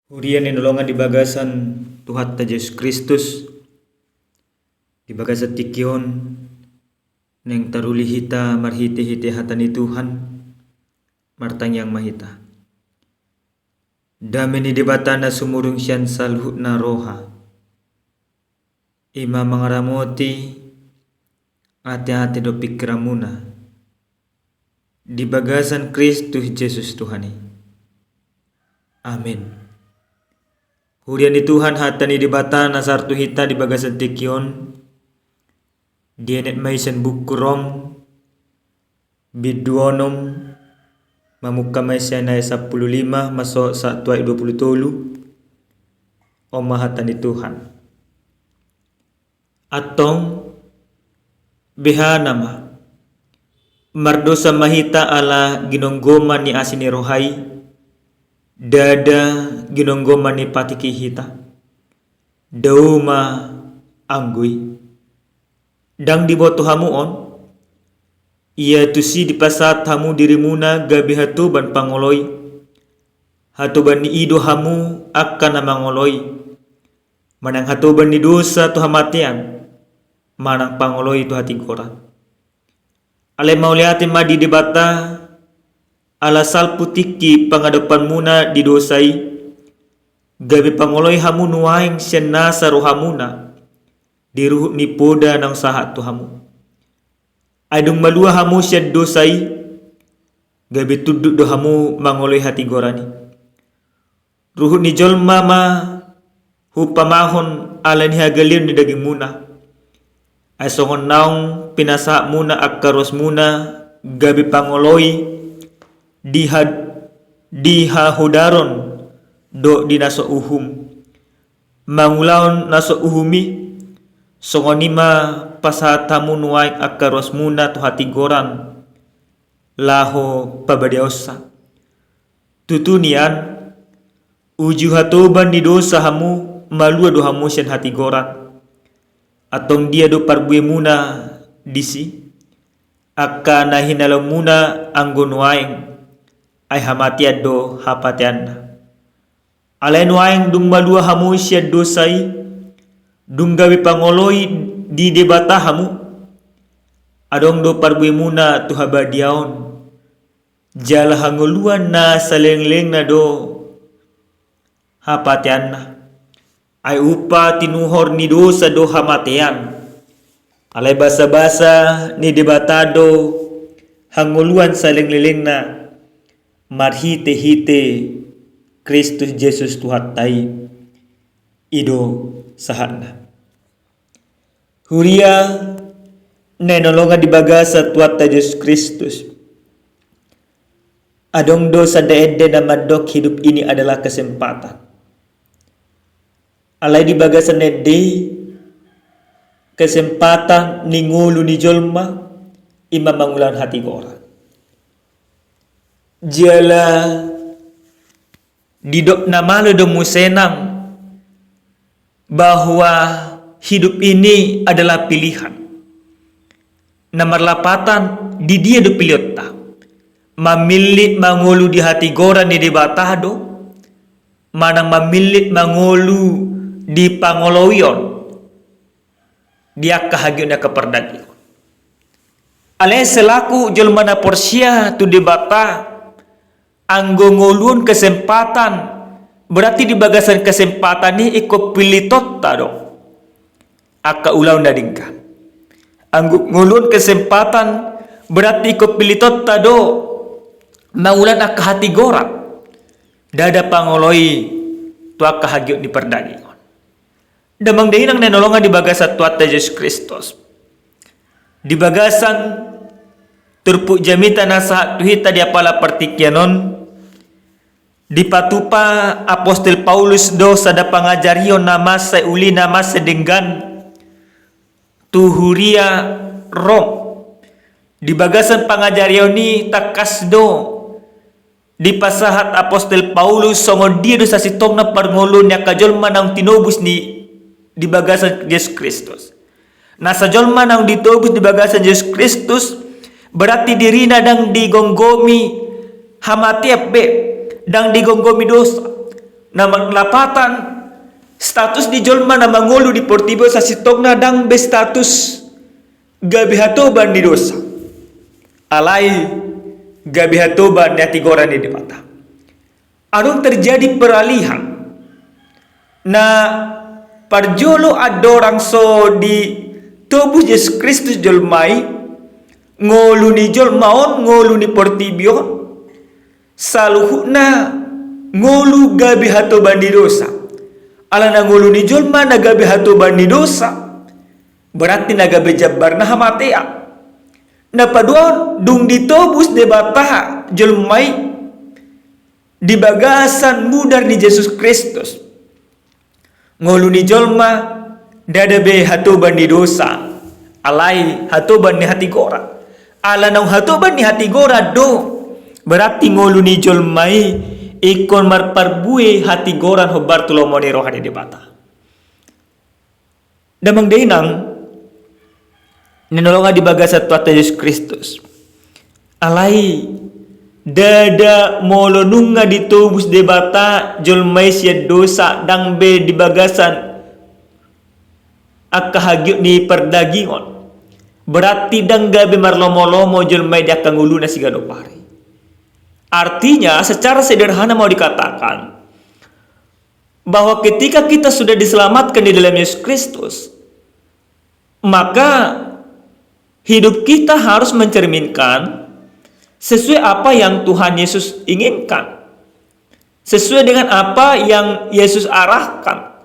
Hurian inolongan di bagasan Tuhan Yesus Kristus di bagasan tikion neng taruli hita marhite-hite hatani Tuhan martang yang mahita. Dameni debatana sumurung sian salhut na roha. Ima mangaramoti ate-ate do pikiramuna di bagasan Kristus Yesus Tuhani. Amin. Hurian di Tuhan hatani di bata nasartu hita di bagasan tikion dienet maisen bukurom biduonom mamuka maisen ay 15 masuk sa tuai 23 Oma hatani Tuhan atong bihanama mardosa mahita ala ginonggoman ni asini rohai dada ginonggoman ni patiki hita dauma anggui dang diboto hamuon ia tusi dipasat hamu dirimuna gabi hatuban pangoloi hatuban ni ido hamu akan mangoloi manang hatuban ni dosa tu hamatian manang pangoloi tu hati gora ale mauliati madi debata ala salputiki pangadapan muna didosai gabi pangoloi hamu nuaing sian nasa rohamuna diruhut ni poda nang sahat tu hamu adung malua hamu sian dosai gabi tuduk do hamu mangoloi hati gorani ruhut ni jolma ma hupamahon ala ni hagalion ni daging muna ay songon naong pinasa muna akaros muna gabi pangoloi dihahudaron do dinaso uhum mangulaon naso uhumi songonima pasatamu nuai akaros muna tu hati goran laho pabadiosa tutunian uju hatoban di dosa hamu malua do hamu sian hati goran atong dia do parbue muna disi akka nahinalaw muna anggon waing ay hamatiad do hapatian alain waing dung malua hamu siad dosai dung gawi pangoloi di debata hamu adong do parbui muna tu habadiaon jala hanguluan na saleng-leng na do hapatian na ay upa tinuhor ni dosa do hamatian alay basa-basa ni debatado hanguluan saleng-leng na marhite-hite Kristus Yesus Tuhan tai ido sahana huria nenolongan di bagasa Tuhan Yesus Kristus adong dosa daede na madok hidup ini adalah kesempatan alay di bagasa nede kesempatan ningulu ni jolma ima mangulan hati orang jala didok namalo do musenang bahwa hidup ini adalah pilihan. Nomor 8 di dia do piliota mamilit mangolu di hati goran di debatado manang mamilit mangolu di pangoloyon dia kahagion na kaperdagion ale selaku jolmana porsia tu debata anggo ngulun kesempatan berarti di bagasan kesempatan ni iko pilitot tado aka ulaw na dingka anggo ngulun kesempatan berarti iko pilitot tado maulan aka hati gora dada pangoloi tu aka hagyot di perdagi damang dahinang nenolongan di bagasan Tuhan Yesus Kristus di bagasan turpu jamita nasa tuhita di apala pertikyanon di patupa Apostol Paulus do sada pangajarion nama sa uli nama sedenggan tuhuria Rom di bagasan pangajarion ni takas do di pasahat Apostol Paulus songon dia do sa sitong na parngulon niya kajolma nang tinobus ni di bagasan Yesus Kristus nasa jolma nang ditobus di bagasan Yesus Kristus berarti diri na dang digonggomi hamati ape dang digonggomi dosa Nama lapatan status di jolma na mangulu di portibo sa sitong na dang be status gabi hatoban di dosa. Alai gabi hatoban ni hati goran di mata. Adong terjadi peralihan na parjolo adorang so di tubuh Yesus Kristus jolmai ngolu ni jolmaon ngolu ni portibion saluhuna ngolu gabi hatoban di dosa. Ala na ngolu ni jolma na gabi hatoban di dosa berarti na gabi jabar na hamatea na paduan dung ditobus de bataha jolmai di bagasan mudar ni Yesus Kristus ngolu ni jolma dada be hatoban di dosa alai hatoban ni hati gora ala nang hatoban ni hati gora do berarti ngolu ni jolmai ikon marparbue hati goran hobar tulomoni rohani di bata damang denang ninolonga di bagasa tuata Yesus Kristus alai dada molonunga ditubus de bata jolmai sia dosa dang be di bagasan akahagyut ni perdagingon berarti dang gabe marlomo-lomo jolmai dia kanguluna si gadopari. Artinya secara sederhana mau dikatakan bahwa ketika kita sudah diselamatkan di dalam Yesus Kristus, maka hidup kita harus mencerminkan sesuai apa yang Tuhan Yesus inginkan, sesuai dengan apa yang Yesus arahkan.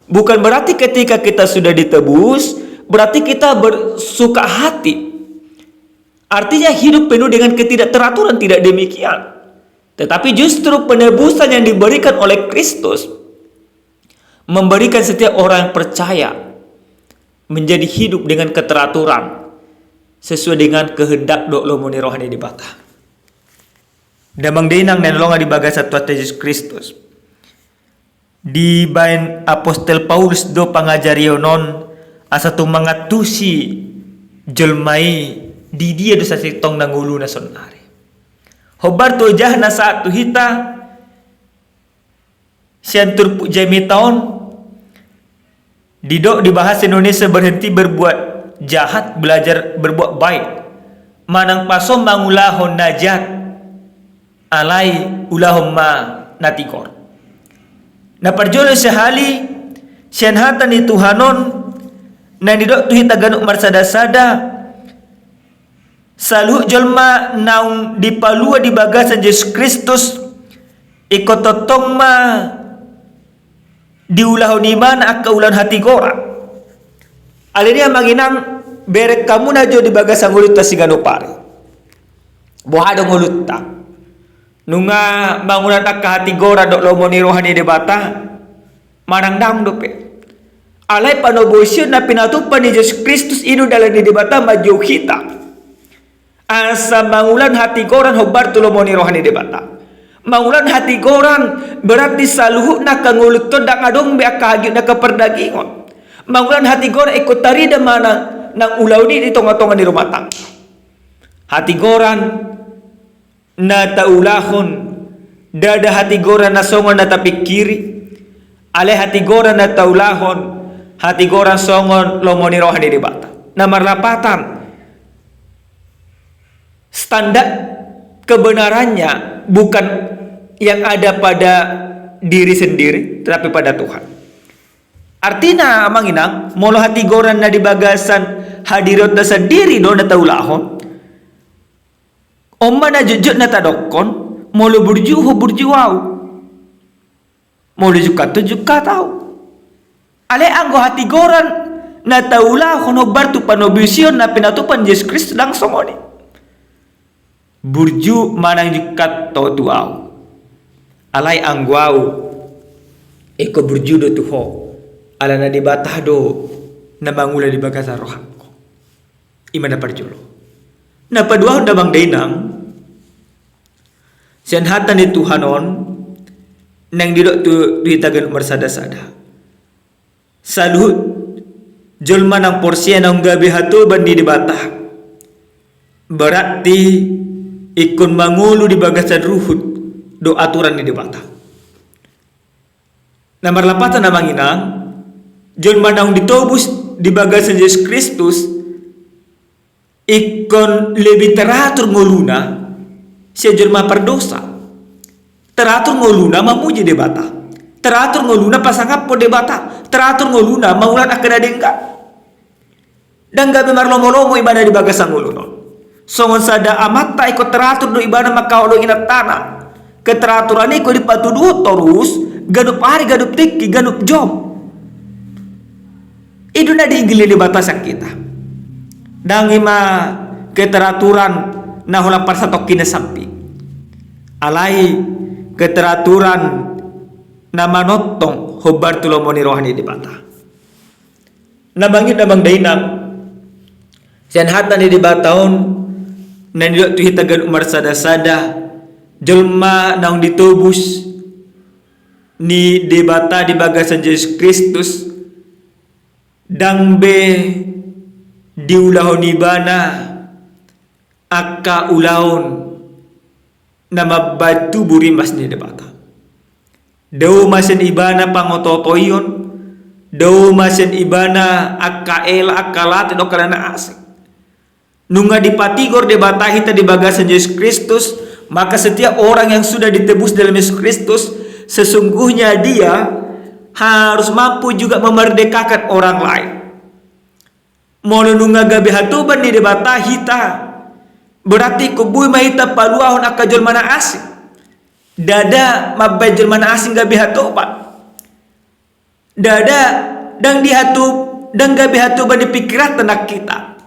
Bukan berarti ketika kita sudah ditebus berarti kita bersuka hati. Artinya hidup penuh dengan ketidakteraturan, tidak demikian. Tetapi justru penebusan yang diberikan oleh Kristus memberikan setiap orang yang percaya menjadi hidup dengan keteraturan sesuai dengan kehendak do'lo muni rohani di bata. Damang dinang nenlonga di bagasa Tuhan Yesus Kristus. Di bain Apostel Paulus do pangajarionon asa tu mangatusi jelmai di dia dosa sitong nangulu na sonari. Hobar to jah na saat tu hita siantur jami taon didok di bahasa Indonesia berhenti berbuat jahat, belajar berbuat baik. Manang pasom mangulahon najat alai ulahom ma natikor. Na parjolo sehali sianhatan ni Tuhanon na didok tu hita ganuk marsada-sada saluh jolma naung dipalua di bagasan Yesus Kristus ikototong ma diulahon iman akka ulan hati gora alinia manginang berek kamu najo di bagasan ngulut ta sigano pare bohado ngulut ta nunga bangunan akka hati gora dok lomoni rohani de bata manang dam dope alai panobosyon na pinatupan ni Yesus Kristus inu dalam di bata maju kita asa mangulan hati goran hobar tulomoni rohani de bata. Mangulan hati goran berarti saluhu na kangulut to dak adong be akahagyut na kaperdagingon. Mangulan hati goran ikut tarida mana nang ulauni di tonga-tonga di rumah tangga. Hati goran na taulahon dada hati goran na songon na tapikiri. Ale hati goran na taulahon hati goran songon lomoni rohani de bata. Na marlapatan standar kebenarannya bukan yang ada pada diri sendiri tetapi pada Tuhan. Artinya manginang molo hati goran na di bagasan hadirot na sendiri do na taulahon omma na jujut na tadokon molo burjuho burjuau molo jukat to jukatau ale anggo hati goran na taulahon hobar tu panobisyon na pinatupan Yesus Kristus langsung oni burju manang jukat to tuau alai angguau eko burju do tuho ala na di batah do na mangula di bagasa rohanko imana parjolo na padua honda bang dainang sian hatan di Tuhanon nang didok tu ditagan marsada-sada saluhut jolma nang porsia nang gabi hatu bandi di batah berarti ikon mangulu di bagasan ruhut do aturan ni dibata. Nomor lapatan na manginang, John manang ditobus di bagasan Yesus Kristus, ikon lebih teratur ngoluna, siya John maperdosa. Teratur ngoluna mamuji debata. Teratur ngoluna pasangap po debata. Teratur ngoluna maulan akada dengka. Dan gabi marlomo-lomo ibadah di bagasan ngoluna. Songon sada amata ikut teratur do ibadah makaulo inat tanah. Keteraturan iko dipatuduh terus gadup hari, gadup tiki, gadup jom. Itu na diigili di batasan kita. Dan ima keteraturan na hulang parsatok kinasampi. Alai keteraturan na manotong hobar tulomoni rohani di bata. Nabangit nabang dainang sian hata ni di bataon na nilok tuhita gan umar sada-sada jelma naung ditubus ni debata di bagasan Yesus Kristus dang be diulahon ibana akka ulahon na mabatu burimas ni debata. Daw masen ibana pangototoyon, daw masen ibana akka ela akka late do kalana asik. Nunga dipatigor debata hita di bagasan Yesus Kristus, maka setiap orang yang sudah ditebus dalam Yesus Kristus, sesungguhnya dia harus mampu juga memerdekakan orang lain. Molununga gabi hatuban di debata hita, berarti kubui mahita paluahon akajol mana asing. Dada mabajol mana asing gabi hatuban. Dada dang dihatub dang gabi hatuban di pikiran tenak kita.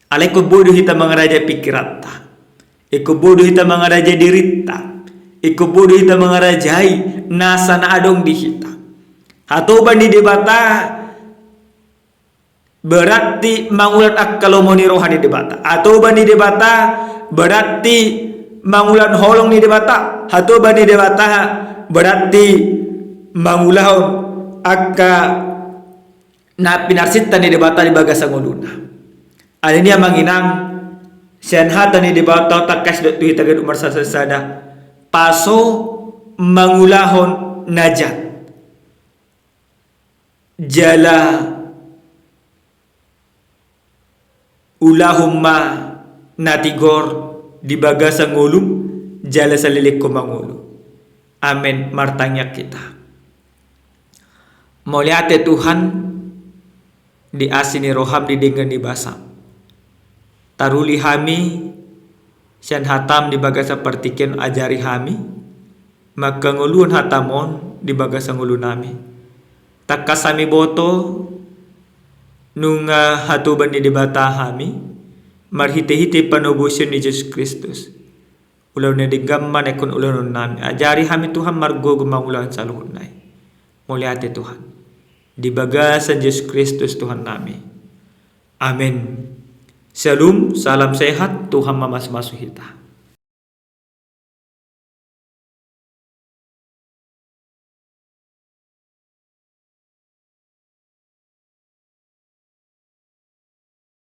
Alaiku bodoh hita mengaraja pikiran ta. Iku bodoh hita mengaraja dirita. Iku bodoh hita mengarajai nasa na adong di hita. Hatuban di debata berarti mangulan akkalomoni rohani debata. Hatuban di debata berarti mangulan holong di debata. Hatuban di debata berarti mangulahon akka na pinarsita ni debata di bagasang uluna. Ada niya manginang siyan hata ni debata takas do tuhita gan umar sada paso mangulahon najat jala ulahumma natigor di bagasang ulum jala salilik ko mangulu. Amen. Martanya kita moliate Tuhan di asini roham di dengan di basam taruli hami sian hatam di bagasa partiken ajari hami maka nguluan hatamon di bagasa ngulu nami takasami boto nunga hatuban di debata hami marhite-hite panubusin di Yesus Kristus ulaw na digamman ekon ulaw nami ajari hami Tuhan margo gumangulan sa luhunay muliate Tuhan di bagasan Yesus Kristus Tuhan nami. Amin. Shalom, salam sehat, Tuhan mamas-masuhita.